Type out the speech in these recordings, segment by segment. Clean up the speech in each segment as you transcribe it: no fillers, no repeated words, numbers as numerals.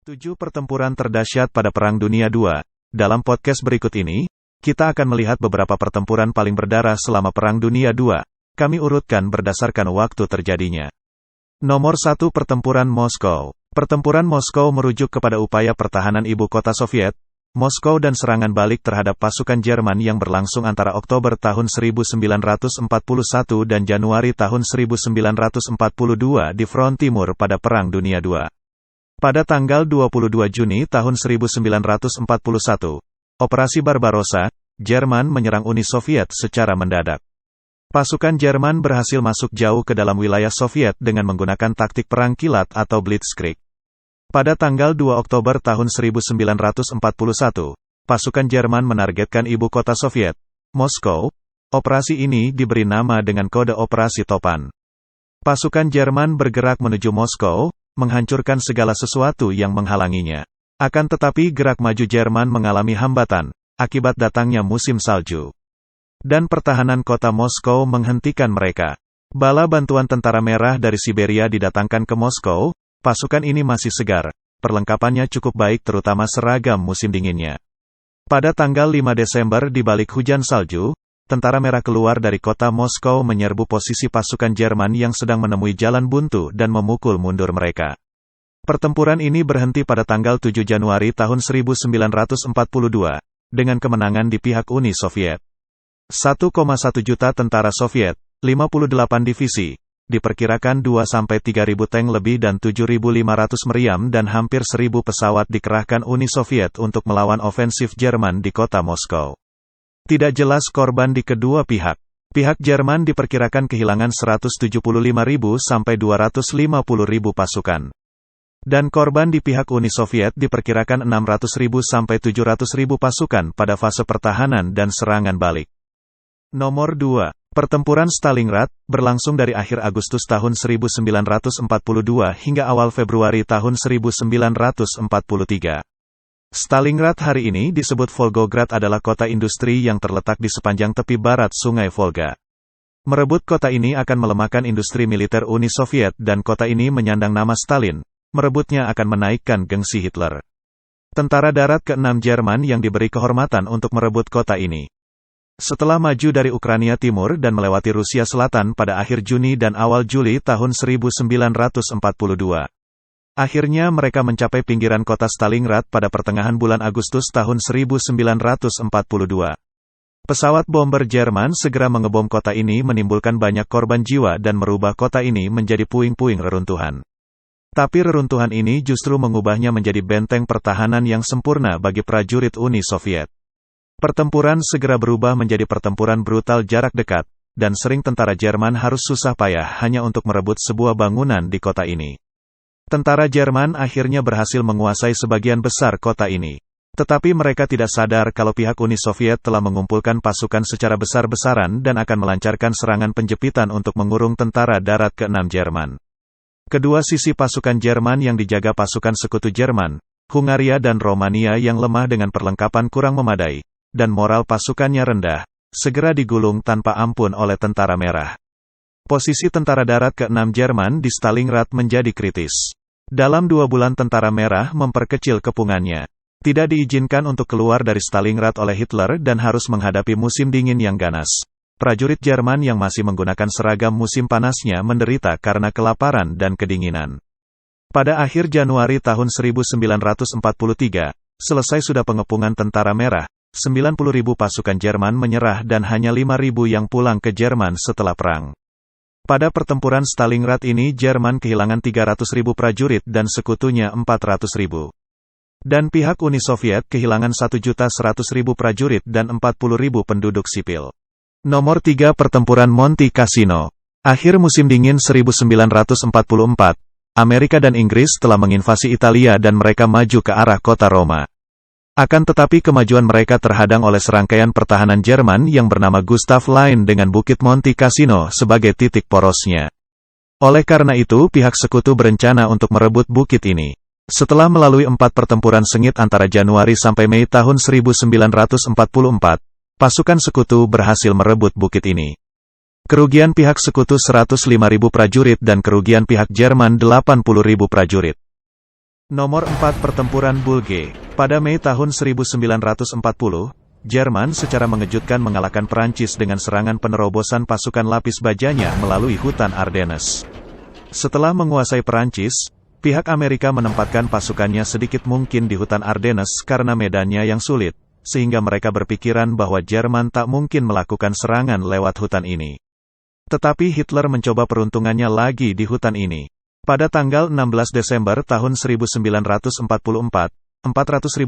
7 pertempuran terdahsyat pada Perang Dunia II. Dalam podcast berikut ini, kita akan melihat beberapa pertempuran paling berdarah selama Perang Dunia II. Kami urutkan berdasarkan waktu terjadinya. Nomor 1 Pertempuran Moskow. Pertempuran Moskow merujuk kepada upaya pertahanan ibu kota Soviet, Moskow dan serangan balik terhadap pasukan Jerman yang berlangsung antara Oktober tahun 1941 dan Januari tahun 1942 di front timur pada Perang Dunia II. Pada tanggal 22 Juni tahun 1941, Operasi Barbarossa, Jerman menyerang Uni Soviet secara mendadak. Pasukan Jerman berhasil masuk jauh ke dalam wilayah Soviet dengan menggunakan taktik perang kilat atau blitzkrieg. Pada tanggal 2 Oktober tahun 1941, pasukan Jerman menargetkan ibu kota Soviet, Moskow. Operasi ini diberi nama dengan kode Operasi Topan. Pasukan Jerman bergerak menuju Moskow, menghancurkan segala sesuatu yang menghalanginya. Akan tetapi gerak maju Jerman mengalami hambatan, akibat datangnya musim salju. Dan pertahanan kota Moskow menghentikan mereka. Bala bantuan tentara merah dari Siberia didatangkan ke Moskow, pasukan ini masih segar, perlengkapannya cukup baik terutama seragam musim dinginnya. Pada tanggal 5 Desember di balik hujan salju, tentara merah keluar dari kota Moskow menyerbu posisi pasukan Jerman yang sedang menemui jalan buntu dan memukul mundur mereka. Pertempuran ini berhenti pada tanggal 7 Januari tahun 1942, dengan kemenangan di pihak Uni Soviet. 1,1 juta tentara Soviet, 58 divisi, diperkirakan 2-3 ribu tank lebih dan 7.500 meriam dan hampir 1.000 pesawat dikerahkan Uni Soviet untuk melawan ofensif Jerman di kota Moskow. Tidak jelas korban di kedua pihak. Pihak Jerman diperkirakan kehilangan 175.000 sampai 250.000 pasukan. Dan korban di pihak Uni Soviet diperkirakan 600.000 sampai 700.000 pasukan pada fase pertahanan dan serangan balik. Nomor 2. Pertempuran Stalingrad, berlangsung dari akhir Agustus tahun 1942 hingga awal Februari tahun 1943. Stalingrad hari ini disebut Volgograd adalah kota industri yang terletak di sepanjang tepi barat Sungai Volga. Merebut kota ini akan melemahkan industri militer Uni Soviet dan kota ini menyandang nama Stalin. Merebutnya akan menaikkan gengsi Hitler. Tentara darat ke-6 Jerman yang diberi kehormatan untuk merebut kota ini. Setelah maju dari Ukraina Timur dan melewati Rusia Selatan pada akhir Juni dan awal Juli tahun 1942. Akhirnya mereka mencapai pinggiran kota Stalingrad pada pertengahan bulan Agustus tahun 1942. Pesawat bomber Jerman segera mengebom kota ini menimbulkan banyak korban jiwa dan merubah kota ini menjadi puing-puing reruntuhan. Tapi reruntuhan ini justru mengubahnya menjadi benteng pertahanan yang sempurna bagi prajurit Uni Soviet. Pertempuran segera berubah menjadi pertempuran brutal jarak dekat, dan sering tentara Jerman harus susah payah hanya untuk merebut sebuah bangunan di kota ini. Tentara Jerman akhirnya berhasil menguasai sebagian besar kota ini. Tetapi mereka tidak sadar kalau pihak Uni Soviet telah mengumpulkan pasukan secara besar-besaran dan akan melancarkan serangan penjepitan untuk mengurung tentara darat ke-6 Jerman. Kedua sisi pasukan Jerman yang dijaga pasukan sekutu Jerman, Hungaria dan Romania yang lemah dengan perlengkapan kurang memadai, dan moral pasukannya rendah, segera digulung tanpa ampun oleh tentara merah. Posisi tentara darat ke-6 Jerman di Stalingrad menjadi kritis. Dalam 2 bulan tentara merah memperkecil kepungannya. Tidak diizinkan untuk keluar dari Stalingrad oleh Hitler dan harus menghadapi musim dingin yang ganas. Prajurit Jerman yang masih menggunakan seragam musim panasnya menderita karena kelaparan dan kedinginan. Pada akhir Januari tahun 1943, selesai sudah pengepungan tentara merah, 90.000 pasukan Jerman menyerah dan hanya 5.000 yang pulang ke Jerman setelah perang. Pada pertempuran Stalingrad ini Jerman kehilangan 300.000 prajurit dan sekutunya 400.000. Dan pihak Uni Soviet kehilangan 1.100.000 prajurit dan 40.000 penduduk sipil. Nomor 3 Pertempuran Monte Cassino. Akhir musim dingin 1944, Amerika dan Inggris telah menginvasi Italia dan mereka maju ke arah kota Roma. Akan tetapi kemajuan mereka terhadang oleh serangkaian pertahanan Jerman yang bernama Gustav Line dengan Bukit Monte Cassino sebagai titik porosnya. Oleh karena itu pihak sekutu berencana untuk merebut bukit ini. Setelah melalui 4 pertempuran sengit antara Januari sampai Mei tahun 1944, pasukan sekutu berhasil merebut bukit ini. Kerugian pihak sekutu 105.000 prajurit dan kerugian pihak Jerman 80.000 prajurit. Nomor 4 Pertempuran Bulge. Pada Mei tahun 1940, Jerman secara mengejutkan mengalahkan Prancis dengan serangan penerobosan pasukan lapis bajanya melalui hutan Ardennes. Setelah menguasai Prancis, pihak Amerika menempatkan pasukannya sedikit mungkin di hutan Ardennes karena medannya yang sulit, sehingga mereka berpikiran bahwa Jerman tak mungkin melakukan serangan lewat hutan ini. Tetapi Hitler mencoba peruntungannya lagi di hutan ini. Pada tanggal 16 Desember tahun 1944, 400.000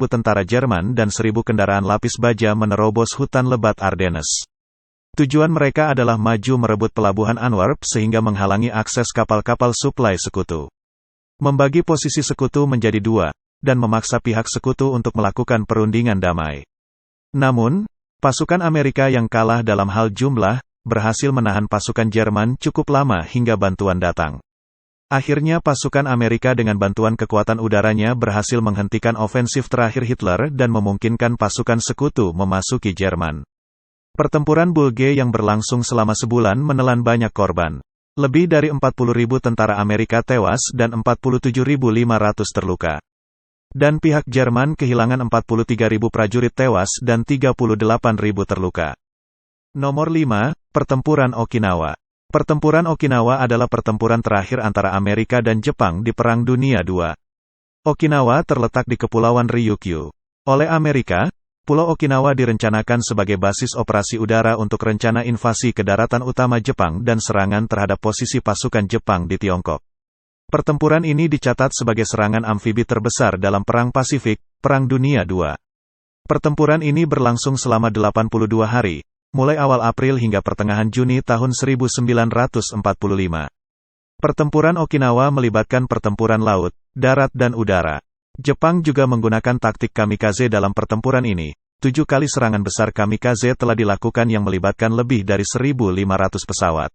tentara Jerman dan 1.000 kendaraan lapis baja menerobos hutan lebat Ardennes. Tujuan mereka adalah maju merebut pelabuhan Antwerp sehingga menghalangi akses kapal-kapal suplai sekutu. Membagi posisi sekutu menjadi dua, dan memaksa pihak sekutu untuk melakukan perundingan damai. Namun, pasukan Amerika yang kalah dalam hal jumlah, berhasil menahan pasukan Jerman cukup lama hingga bantuan datang. Akhirnya pasukan Amerika dengan bantuan kekuatan udaranya berhasil menghentikan ofensif terakhir Hitler dan memungkinkan pasukan sekutu memasuki Jerman. Pertempuran Bulge yang berlangsung selama sebulan menelan banyak korban. Lebih dari 40.000 tentara Amerika tewas dan 47.500 terluka. Dan pihak Jerman kehilangan 43.000 prajurit tewas dan 38.000 terluka. Nomor 5, Pertempuran Okinawa. Pertempuran Okinawa adalah pertempuran terakhir antara Amerika dan Jepang di Perang Dunia II. Okinawa terletak di Kepulauan Ryukyu. Oleh Amerika, Pulau Okinawa direncanakan sebagai basis operasi udara untuk rencana invasi ke daratan utama Jepang dan serangan terhadap posisi pasukan Jepang di Tiongkok. Pertempuran ini dicatat sebagai serangan amfibi terbesar dalam Perang Pasifik, Perang Dunia II. Pertempuran ini berlangsung selama 82 hari. Mulai awal April hingga pertengahan Juni tahun 1945. Pertempuran Okinawa melibatkan pertempuran laut, darat dan udara. Jepang juga menggunakan taktik kamikaze dalam pertempuran ini. 7 kali serangan besar kamikaze telah dilakukan yang melibatkan lebih dari 1.500 pesawat.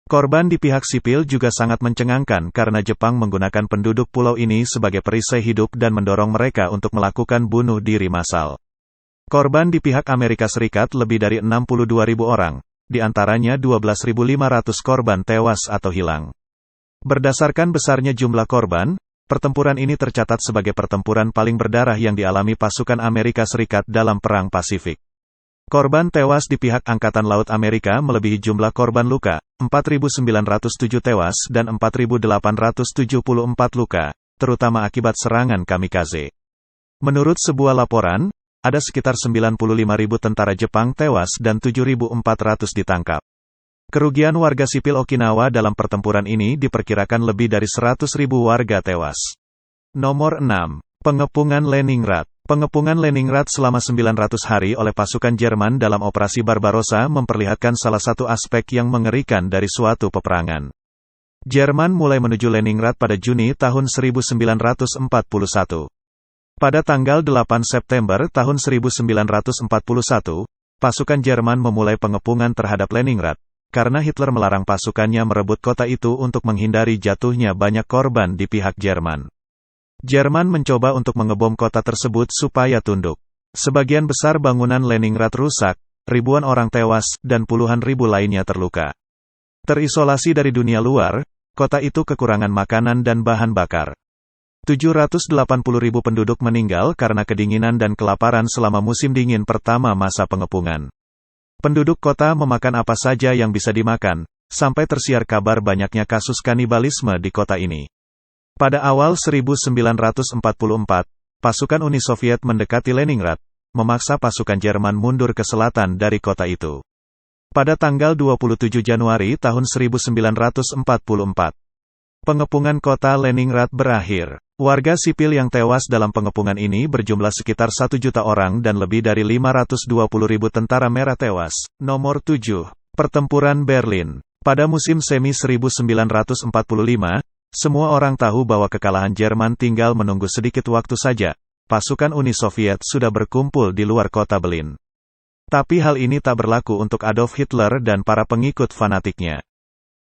Korban di pihak sipil juga sangat mencengangkan karena Jepang menggunakan penduduk pulau ini sebagai perisai hidup dan mendorong mereka untuk melakukan bunuh diri massal. Korban di pihak Amerika Serikat lebih dari 62.000 orang, di antaranya 12.500 korban tewas atau hilang. Berdasarkan besarnya jumlah korban, pertempuran ini tercatat sebagai pertempuran paling berdarah yang dialami pasukan Amerika Serikat dalam Perang Pasifik. Korban tewas di pihak Angkatan Laut Amerika melebihi jumlah korban luka, 4.907 tewas dan 4.874 luka, terutama akibat serangan kamikaze. Menurut sebuah laporan, ada sekitar 95.000 tentara Jepang tewas dan 7.400 ditangkap. Kerugian warga sipil Okinawa dalam pertempuran ini diperkirakan lebih dari 100.000 warga tewas. Nomor 6. Pengepungan Leningrad. Pengepungan Leningrad selama 900 hari oleh pasukan Jerman dalam Operasi Barbarossa memperlihatkan salah satu aspek yang mengerikan dari suatu peperangan. Jerman mulai menuju Leningrad pada Juni tahun 1941. Pada tanggal 8 September tahun 1941, pasukan Jerman memulai pengepungan terhadap Leningrad, karena Hitler melarang pasukannya merebut kota itu untuk menghindari jatuhnya banyak korban di pihak Jerman. Jerman mencoba untuk mengebom kota tersebut supaya tunduk. Sebagian besar bangunan Leningrad rusak, ribuan orang tewas, dan puluhan ribu lainnya terluka. Terisolasi dari dunia luar, kota itu kekurangan makanan dan bahan bakar. 780.000 penduduk meninggal karena kedinginan dan kelaparan selama musim dingin pertama masa pengepungan. Penduduk kota memakan apa saja yang bisa dimakan, sampai tersiar kabar banyaknya kasus kanibalisme di kota ini. Pada awal 1944, pasukan Uni Soviet mendekati Leningrad, memaksa pasukan Jerman mundur ke selatan dari kota itu. Pada tanggal 27 Januari tahun 1944, pengepungan kota Leningrad berakhir. Warga sipil yang tewas dalam pengepungan ini berjumlah sekitar 1 juta orang dan lebih dari 520.000 tentara merah tewas. Nomor 7. Pertempuran Berlin. Pada musim semi 1945, semua orang tahu bahwa kekalahan Jerman tinggal menunggu sedikit waktu saja. Pasukan Uni Soviet sudah berkumpul di luar kota Berlin. Tapi hal ini tak berlaku untuk Adolf Hitler dan para pengikut fanatiknya.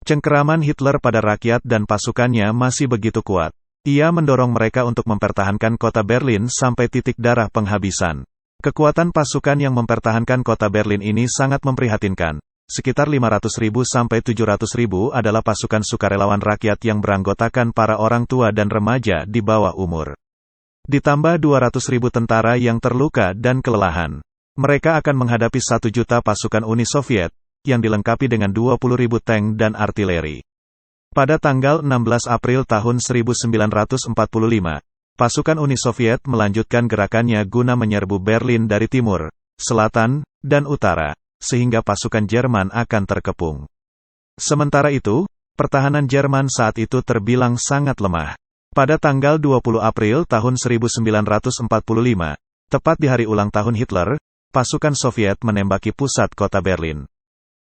Cengkeraman Hitler pada rakyat dan pasukannya masih begitu kuat. Ia mendorong mereka untuk mempertahankan kota Berlin sampai titik darah penghabisan. Kekuatan pasukan yang mempertahankan kota Berlin ini sangat memprihatinkan. Sekitar 500.000 sampai 700.000 adalah pasukan sukarelawan rakyat yang beranggotakan para orang tua dan remaja di bawah umur. Ditambah 200.000 tentara yang terluka dan kelelahan. Mereka akan menghadapi 1 juta pasukan Uni Soviet, yang dilengkapi dengan 20.000 tank dan artileri. Pada tanggal 16 April tahun 1945, pasukan Uni Soviet melanjutkan gerakannya guna menyerbu Berlin dari timur, selatan, dan utara, sehingga pasukan Jerman akan terkepung. Sementara itu, pertahanan Jerman saat itu terbilang sangat lemah. Pada tanggal 20 April tahun 1945, tepat di hari ulang tahun Hitler, pasukan Soviet menembaki pusat kota Berlin.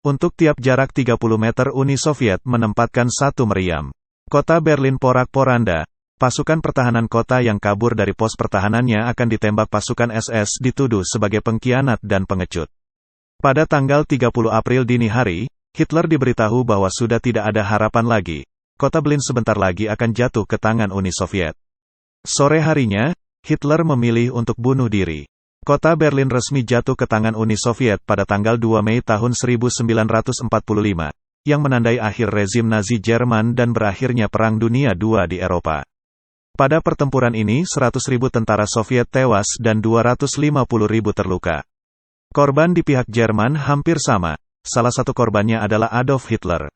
Untuk tiap jarak 30 meter Uni Soviet menempatkan 1 meriam. Kota Berlin porak-poranda, pasukan pertahanan kota yang kabur dari pos pertahanannya akan ditembak pasukan SS dituduh sebagai pengkhianat dan pengecut. Pada tanggal 30 April dini hari, Hitler diberitahu bahwa sudah tidak ada harapan lagi. Kota Berlin sebentar lagi akan jatuh ke tangan Uni Soviet. Sore harinya, Hitler memilih untuk bunuh diri. Kota Berlin resmi jatuh ke tangan Uni Soviet pada tanggal 2 Mei tahun 1945, yang menandai akhir rezim Nazi Jerman dan berakhirnya Perang Dunia II di Eropa. Pada pertempuran ini 100.000 tentara Soviet tewas dan 250.000 terluka. Korban di pihak Jerman hampir sama, salah satu korbannya adalah Adolf Hitler.